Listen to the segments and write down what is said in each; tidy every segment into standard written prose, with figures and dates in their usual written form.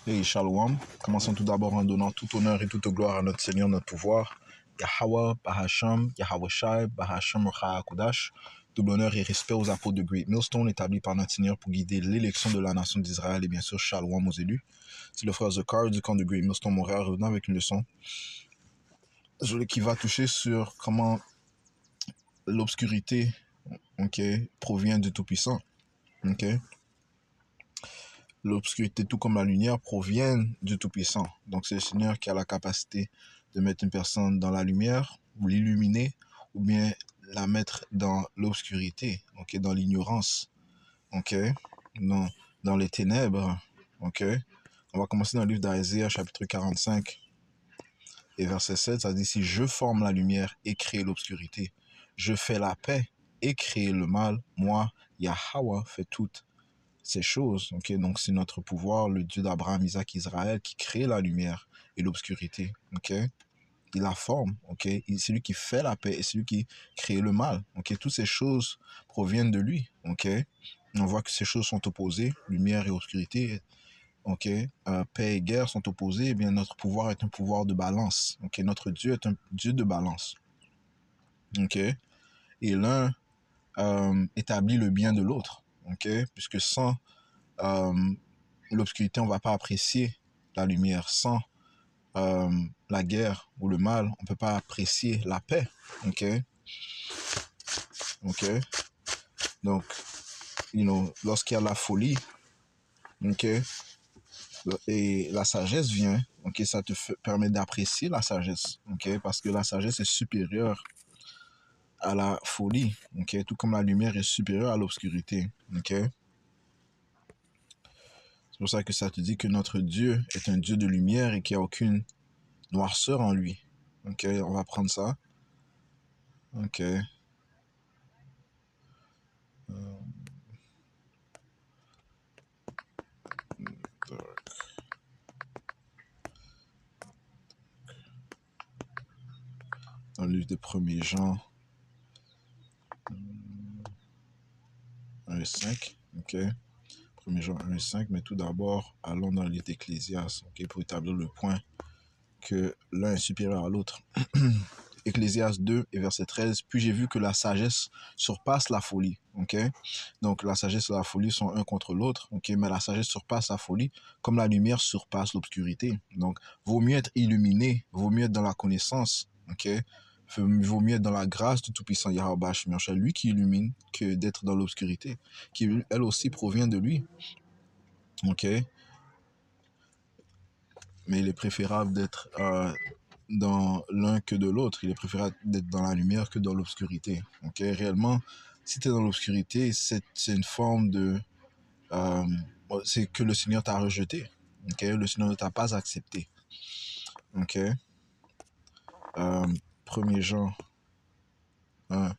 Et Shalom, commençons tout d'abord en donnant tout honneur et toute gloire à notre Seigneur, notre pouvoir. Yahweh, Bahasham, Yahweh Shai, Bahasham, Kudash. Double honneur et respect aux apôtres de Great Millstone établis par notre Seigneur pour guider l'élection de la nation d'Israël et bien sûr Shalom aux élus. C'est le frère Zakar du camp de Great Millstone Montréal revenant avec une leçon qui va toucher sur comment l'obscurité provient du Tout-Puissant. L'obscurité, tout comme la lumière, proviennent du Tout-Puissant. Donc, c'est le Seigneur qui a la capacité de mettre une personne dans la lumière, ou l'illuminer, ou bien la mettre dans l'obscurité, dans l'ignorance, dans les ténèbres. On va commencer dans le livre d'Isaiah, chapitre 45, et verset 7, ça dit « Si je forme la lumière et crée l'obscurité, je fais la paix et crée le mal, moi, Yahweh, fais toutes ces choses. » Donc, c'est notre pouvoir, le Dieu d'Abraham, Isaac, Israël, qui crée la lumière et l'obscurité. Il la forme. C'est lui qui fait la paix et c'est lui qui crée le mal. Toutes ces choses proviennent de lui. On voit que ces choses sont opposées, lumière et obscurité. Paix et guerre sont opposées. Eh bien, notre pouvoir est un pouvoir de balance. Notre Dieu est un Dieu de balance. Et l'un établit le bien de l'autre. Puisque sans l'obscurité, on ne va pas apprécier la lumière. Sans la guerre ou le mal, on ne peut pas apprécier la paix. Donc, lorsqu'il y a la folie, et la sagesse vient, ça te permet d'apprécier la sagesse, parce que la sagesse est supérieure à la folie, tout comme la lumière est supérieure à l'obscurité, C'est pour ça que ça te dit que notre Dieu est un Dieu de lumière et qu'il n'y a aucune noirceur en lui. On va prendre ça. Dans le livre de 1er Jean 1,5. 1er Jean 1,5. Mais tout d'abord, allons dans le livre d'Ecclésiaste, pour établir le point que l'un est supérieur à l'autre. Ecclésiaste 2 et verset 13. Puis j'ai vu que la sagesse surpasse la folie. Donc la sagesse et la folie sont un contre l'autre. Mais la sagesse surpasse la folie comme la lumière surpasse l'obscurité. Donc vaut mieux être illuminé, vaut mieux être dans la connaissance. Vaut mieux être dans la grâce du Tout-Puissant Yahweh Shai, lui qui illumine, que d'être dans l'obscurité, qui elle aussi provient de lui. Mais il est préférable d'être dans l'un que de l'autre. Il est préférable d'être dans la lumière que dans l'obscurité. Réellement, si tu es dans l'obscurité, c'est une forme de... c'est que le Seigneur t'a rejeté. Le Seigneur ne t'a pas accepté. 1er Jean 1,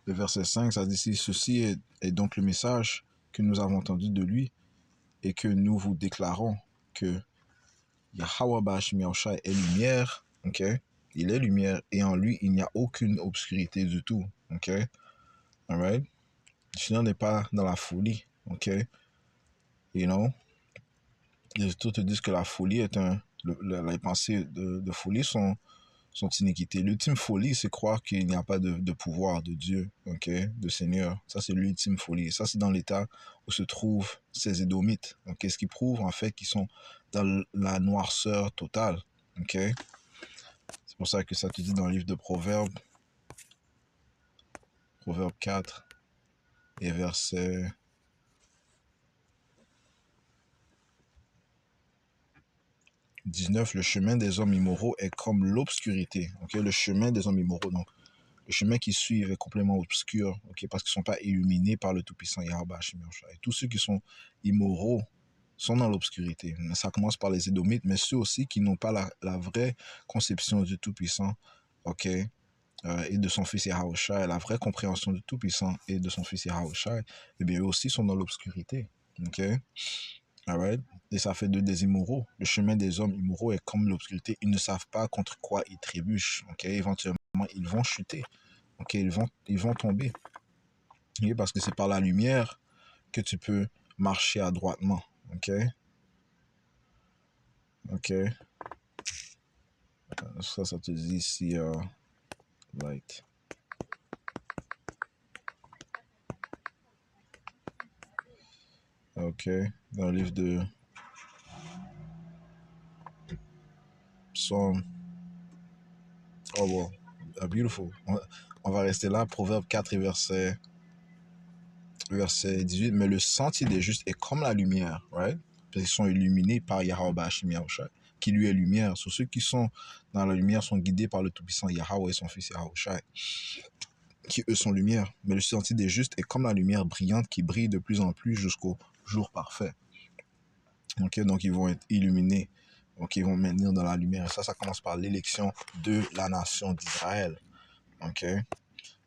le verset 5, ça dit ici, ceci est donc le message que nous avons entendu de lui et que nous vous déclarons que Yahweh Bahasham Shai est lumière, il est lumière et en lui il n'y a aucune obscurité du tout, alright. Le Seigneur n'est pas dans la folie, Les autres te disent que la folie est les pensées de folie sont iniquités. L'ultime folie, c'est croire qu'il n'y a pas de pouvoir de Dieu, de Seigneur. Ça, c'est l'ultime folie. Ça, c'est dans l'état où se trouvent ces Édomites. Ce qui prouve, en fait, qu'ils sont dans la noirceur totale. C'est pour ça que ça te dit dans le livre de Proverbes, Proverbe 4 et verset 19, le chemin des hommes immoraux est comme l'obscurité. Le chemin des hommes immoraux, donc le chemin qu'ils suivent est complètement obscur, parce qu'ils ne sont pas illuminés par le Tout-Puissant Yahweh. Et tous ceux qui sont immoraux sont dans l'obscurité. Ça commence par les Édomites, mais ceux aussi qui n'ont pas la vraie conception du Tout-Puissant, et de son fils Yahweh Shai, la vraie compréhension du Tout-Puissant et de son fils Yahweh Shai, eh bien eux aussi sont dans l'obscurité. Alright? Et ça fait d'eux des immoraux. Le chemin des hommes immoraux est comme l'obscurité. Ils ne savent pas contre quoi ils trébuchent. Éventuellement, ils vont chuter. Ils vont tomber. Parce que c'est par la lumière que tu peux marcher adroitement. Ok. Ça te dit ici, light. Ok. Dans le livre de Psaume. Oh, wow. Beautiful. On va rester là. Proverbe 4 et verset 18. Mais le sentier des justes est comme la lumière, right? Parce qu'ils sont illuminés par Yahweh Bashim Yahushai, qui lui est lumière. Sur ceux qui sont dans la lumière sont guidés par le Tout-Puissant Yahweh et son Fils Yahushai, qui eux sont lumière. Mais le sentier des justes est comme la lumière brillante qui brille de plus en plus jusqu'au jour parfait. Ok, donc ils vont être illuminés. Donc ils vont maintenir dans la lumière. Et ça commence par l'élection de la nation d'Israël. Ok.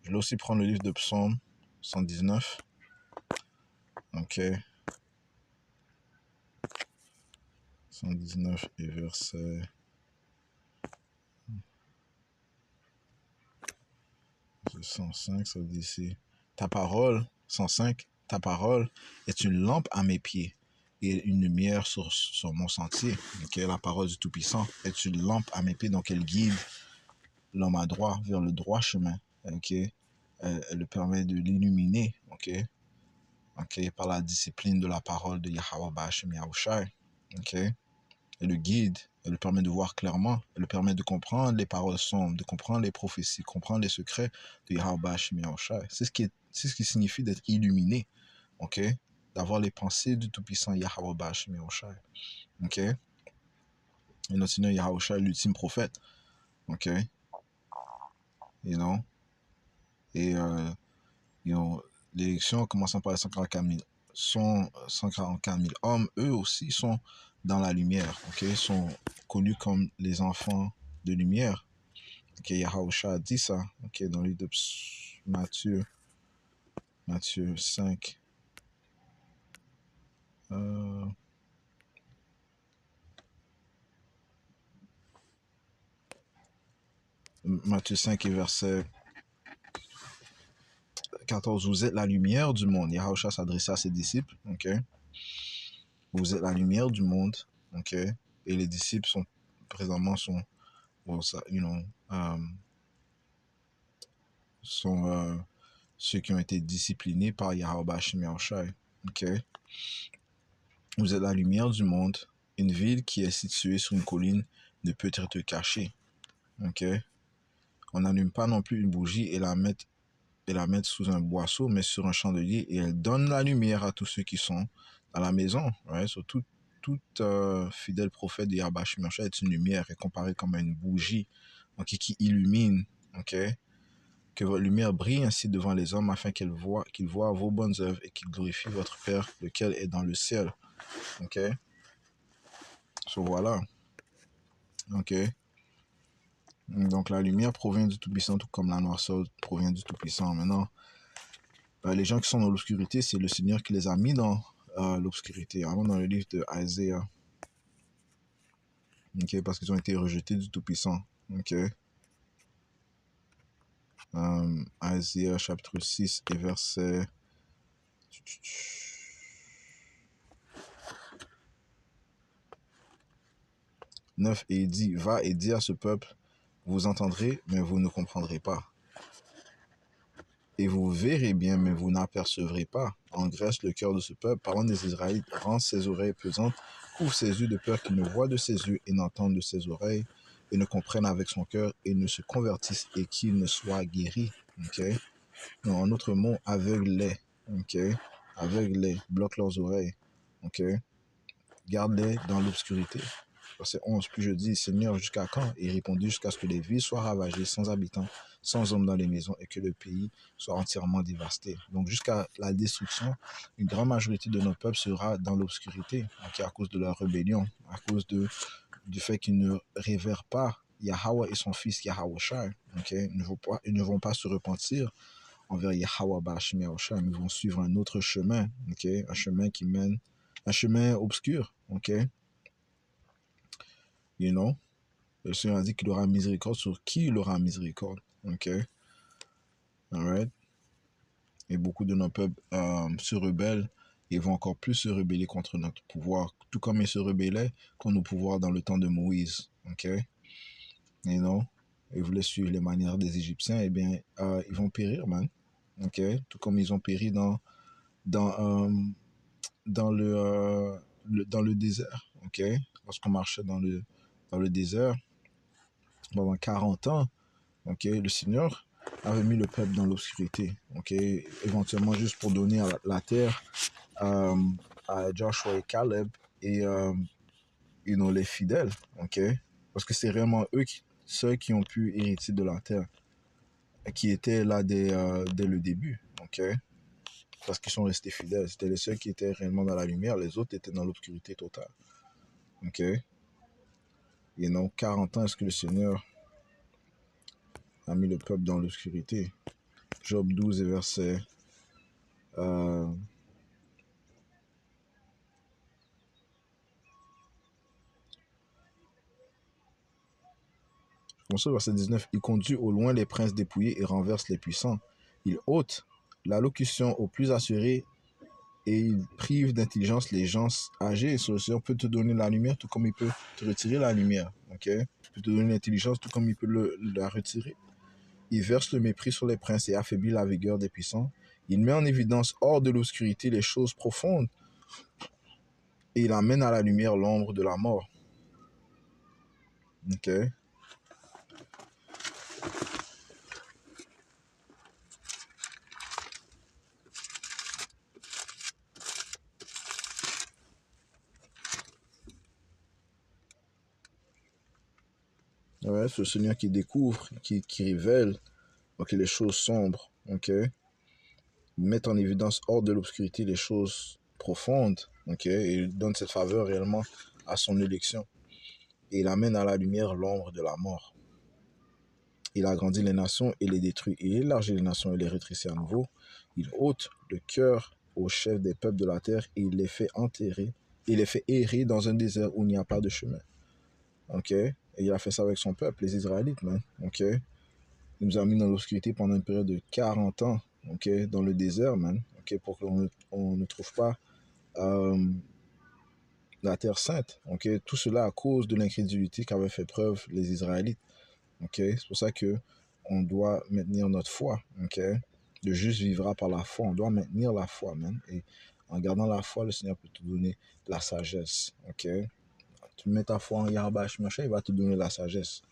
Je vais aussi prendre le livre de Psaume 119. Ok. 119 et verset 105, ça dit ici. Ta parole, 105, ta parole est une lampe à mes pieds et une lumière sur mon sentier. Okay? La parole du Tout-Puissant est une lampe à mes pieds, donc elle guide l'homme à droit vers le droit chemin. Okay? Elle le permet de l'illuminer, okay? Okay? Par la discipline de la parole de Yahweh Bashim Yahushai. Okay? Elle le guide, elle le permet de voir clairement, elle le permet de comprendre les paroles sombres, de comprendre les prophéties, comprendre les secrets de Yahweh Bashim Yahushai. C'est ce qui signifie d'être illuminé, ok? D'avoir les pensées du Tout-Puissant Yahweh Bashim Yahushai, ok? Et notre Seigneur Yahushai, l'ultime prophète, ok? You know? Et, l'élection, commençant par les 144 000 hommes, eux aussi sont dans la lumière, ok? Ils sont connus comme les enfants de lumière. Ok, Yahusha a dit ça, ok, dans le livre de Matthieu 5. Matthieu 5 et verset 14. Vous êtes la lumière du monde. Yahusha s'adressait à ses disciples, ok. Vous êtes la lumière du monde, ok. Et les disciples sont présentement well, sont ceux qui ont été disciplinés par Yahweh Bashim Yahushai, ok. Vous êtes la lumière du monde. Une ville qui est située sur une colline ne peut être cachée, ok. On n'allume pas non plus une bougie et la mettre sous un boisseau, mais sur un chandelier, et elle donne la lumière à tous ceux qui sont dans la maison. Right? So, tout fidèle prophète de Yahweh Shemashah est une lumière, est comparée comme une bougie, okay, qui illumine. Okay? Que votre lumière brille ainsi devant les hommes afin qu'ils voient vos bonnes œuvres et qu'ils glorifient votre Père, lequel est dans le ciel. Okay? So, voilà. Okay? Donc la lumière provient du Tout-Puissant, tout comme la noirceur provient du Tout-Puissant. Maintenant, les gens qui sont dans l'obscurité, c'est le Seigneur qui les a mis dans l'obscurité. Avant, dans le livre de Isaiah, okay, parce qu'ils ont été rejetés du Tout-Puissant. Okay. Isaiah chapitre 6 et verset 9, et il dit, va et dis à ce peuple, vous entendrez, mais vous ne comprendrez pas. Et vous verrez bien, mais vous n'apercevrez pas. Engraisse le cœur de ce peuple, parlant des Israélites, rend ses oreilles pesantes, couvre ses yeux de peur qu'il ne voie de ses yeux et n'entende de ses oreilles, et ne comprenne avec son cœur, et ne se convertisse, et qu'il ne soit guéri. Okay? Non, en autre mot, aveugle-les. Okay? Aveugle-les, bloque leurs oreilles. Okay? Garde-les dans l'obscurité. Verset 11, puis je dis, Seigneur, jusqu'à quand? Et il répondit, jusqu'à ce que les villes soient ravagées, sans habitants, sans hommes dans les maisons, et que le pays soit entièrement dévasté. Donc jusqu'à la destruction, une grande majorité de nos peuples sera dans l'obscurité, à cause de leur rébellion, à cause du fait qu'ils ne révèrent pas Yahweh et son fils Yahweh Shai. Okay? Ils ne vont pas se repentir envers Yahweh Bashim Yahushai, mais ils vont suivre un autre chemin, okay? Un chemin obscur, ok? You know? Le Seigneur a dit qu'il aura miséricorde sur qui il aura miséricorde. Ok? Alright? Et beaucoup de nos peuples se rebellent Ils vont encore plus se rebeller contre notre pouvoir, tout comme ils se rebellaient contre nos pouvoirs dans le temps de Moïse. OK? Et non, ils voulaient suivre les manières des Égyptiens, eh bien, ils vont périr, man. OK? Tout comme ils ont péri dans, euh, dans le désert. OK? Lorsqu'on marchait dans le désert pendant 40 ans, OK? Le Seigneur avait mis le peuple dans l'obscurité. OK? Éventuellement, juste pour donner la terre euh, à Joshua et Caleb et les fidèles, ok? Parce que c'est réellement ceux qui ont pu hériter de la terre, qui étaient là dès le début, ok? Parce qu'ils sont restés fidèles. C'était les seuls qui étaient réellement dans la lumière, les autres étaient dans l'obscurité totale, ok? Et non, 40 ans, est-ce que le Seigneur a mis le peuple dans l'obscurité? Job 12 et verset euh, verset 19, il conduit au loin les princes dépouillés et renverse les puissants. Il ôte l'allocution aux plus assurés et il prive d'intelligence les gens âgés. Le Seigneur peut te donner la lumière tout comme il peut te retirer la lumière. Ok? Il peut te donner l'intelligence tout comme il peut la retirer. Il verse le mépris sur les princes et affaiblit la vigueur des puissants. Il met en évidence hors de l'obscurité les choses profondes et il amène à la lumière l'ombre de la mort. Ok? Ouais, c'est le Seigneur qui découvre, qui révèle les choses sombres. Ok? Met en évidence hors de l'obscurité les choses profondes, ok, et il donne cette faveur réellement à son élection. Et il amène à la lumière l'ombre de la mort. Il agrandit les nations et les détruit. Il élargit les nations et les rétrécit à nouveau. Il ôte le cœur aux chefs des peuples de la terre et il les fait enterrer. Il les fait errer dans un désert où il n'y a pas de chemin. Ok? Et il a fait ça avec son peuple, les Israélites, man. Ok? Il nous a mis dans l'obscurité pendant une période de 40 ans, ok, dans le désert, man, ok, pour qu'on ne trouve pas euh, la terre sainte, ok. Tout cela à cause de l'incrédulité qu'avaient fait preuve les Israélites, ok. C'est pour ça que on doit maintenir notre foi, ok. Le juste vivra par la foi. On doit maintenir la foi, man. Et en gardant la foi, le Seigneur peut te donner la sagesse, ok. Tu mets ta foi en Yahweh, machin, il va te donner la sagesse.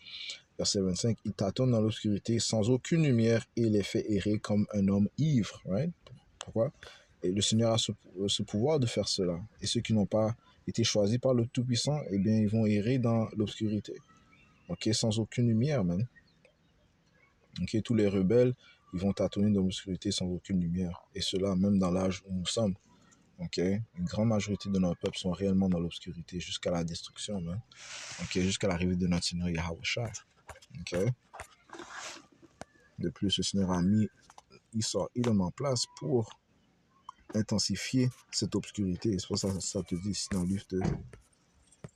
Verset 25, il tâtonne dans l'obscurité sans aucune lumière et il les fait errer comme un homme ivre. Right? Pourquoi? Et le Seigneur a ce pouvoir de faire cela. Et ceux qui n'ont pas été choisis par le Tout-Puissant, eh bien, ils vont errer dans l'obscurité. Ok, sans aucune lumière, même. Ok, tous les rebelles, ils vont tâtonner dans l'obscurité sans aucune lumière. Et cela, même dans l'âge où nous sommes. Ok, une grande majorité de nos peuples sont réellement dans l'obscurité jusqu'à la destruction, même. Ok, jusqu'à l'arrivée de notre Seigneur Yahweh Shai. Ok. De plus, le Seigneur a mis Israël en place pour intensifier cette obscurité. C'est pour ça que ça te dit ici dans le livre de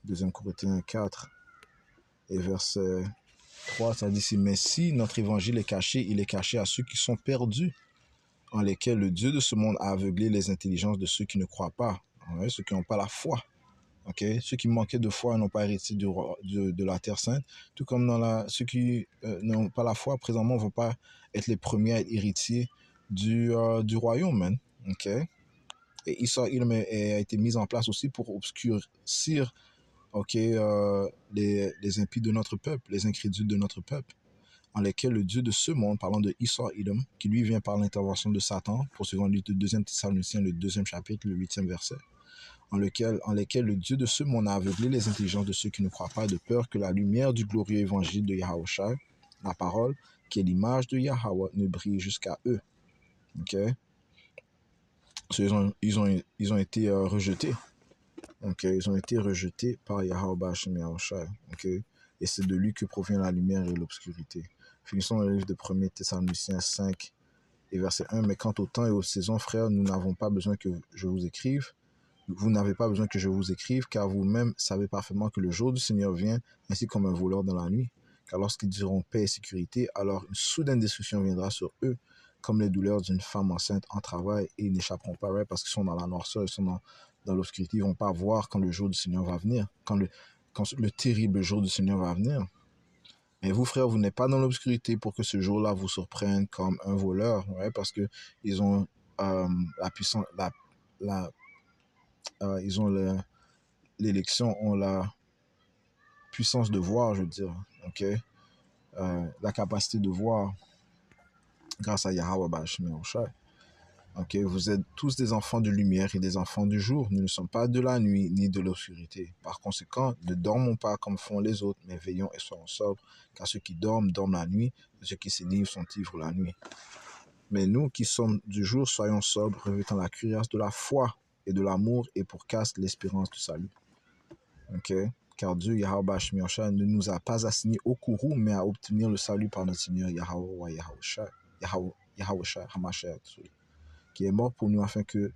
2 Corinthiens 4 et verset 3, ça dit ici, mais si notre évangile est caché, il est caché à ceux qui sont perdus, en lesquels le Dieu de ce monde a aveuglé les intelligences de ceux qui ne croient pas, ouais, ceux qui n'ont pas la foi. Okay? Ceux qui manquaient de foi n'ont pas hérité de la terre sainte, tout comme ceux qui n'ont pas la foi présentement ne vont pas être les premiers à être héritiers du royaume. Man. Okay? Et Israël a été mis en place aussi pour obscurcir les impies de notre peuple, les incrédules de notre peuple, en lesquels le Dieu de ce monde, parlant de Israël, qui lui vient par l'intervention de Satan, pour ce qu'on lit de 2 Thessaloniciens, le 2e chapitre, le 8e verset, en lesquels le Dieu de ce monde a aveuglé les intelligences de ceux qui ne croient pas, de peur que la lumière du glorieux évangile de Yahweh Shai, la parole, qui est l'image de Yahweh, ne brille jusqu'à eux. Ok? Ils ont été rejetés. Ok? Ils ont été rejetés par Yahweh Bashem Yahweh Shai. Ok? Et c'est de lui que provient la lumière et l'obscurité. Finissons le livre de 1 Thessaloniciens 5 et verset 1. Mais quant au temps et aux saisons, frères, nous n'avons pas besoin que je vous écrive. Vous n'avez pas besoin que je vous écrive, car vous-même savez parfaitement que le jour du Seigneur vient, ainsi comme un voleur dans la nuit. Car lorsqu'ils diront paix et sécurité, alors une soudaine destruction viendra sur eux, comme les douleurs d'une femme enceinte en travail et ils n'échapperont pas, right? Parce qu'ils sont dans la noirceur, ils sont dans l'obscurité, ils ne vont pas voir quand le jour du Seigneur va venir, quand le terrible jour du Seigneur va venir. Mais vous, frères, vous n'êtes pas dans l'obscurité pour que ce jour-là vous surprenne comme un voleur, right? Parce que ils ont la puissance, la, ils ont l'élection, ont la puissance de voir, je veux dire, ok? La capacité de voir grâce à Yahweh Bashmi Oshai. Ok, vous êtes tous des enfants de lumière et des enfants du jour. Nous ne sommes pas de la nuit ni de l'obscurité. Par conséquent, ne dormons pas comme font les autres, mais veillons et soyons sobres, car ceux qui dorment, dorment la nuit, et ceux qui s'énivrent sont ivres la nuit. Mais nous qui sommes du jour, soyons sobres, revêtant la cuirasse de la foi et de l'amour, et pour casque l'espérance du salut. Ok, car Dieu, Yahweh Bashmi Oshai, ne nous a pas assignés au courroux, mais à obtenir le salut par notre Seigneur Yahweh Shai, Hamashiach, qui est mort pour nous afin que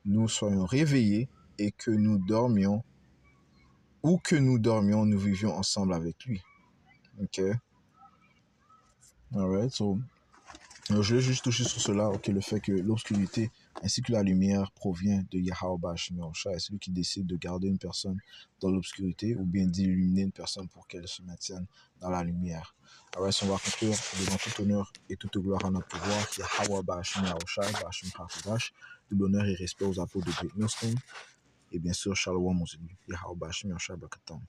nous soyons réveillés et que nous dormions, ou que nous dormions, nous vivions ensemble avec lui. Ok? Alright, so, je vais juste toucher sur cela, ok, le fait que l'obscurité ainsi que la lumière provient de Yahweh Bashmi Oshai, celui qui décide de garder une personne dans l'obscurité ou bien d'illuminer une personne pour qu'elle se maintienne dans la lumière. Alright, so on va conclure devant tout honneur et toute gloire à notre pouvoir, Yahweh Bashmi Oshai, Bashmi Hakudash, tout l'honneur et respect aux apôtres de Great Millstone, et bien sûr, Shalom aux élus, Yahweh Bashmi Oshai Bakatam.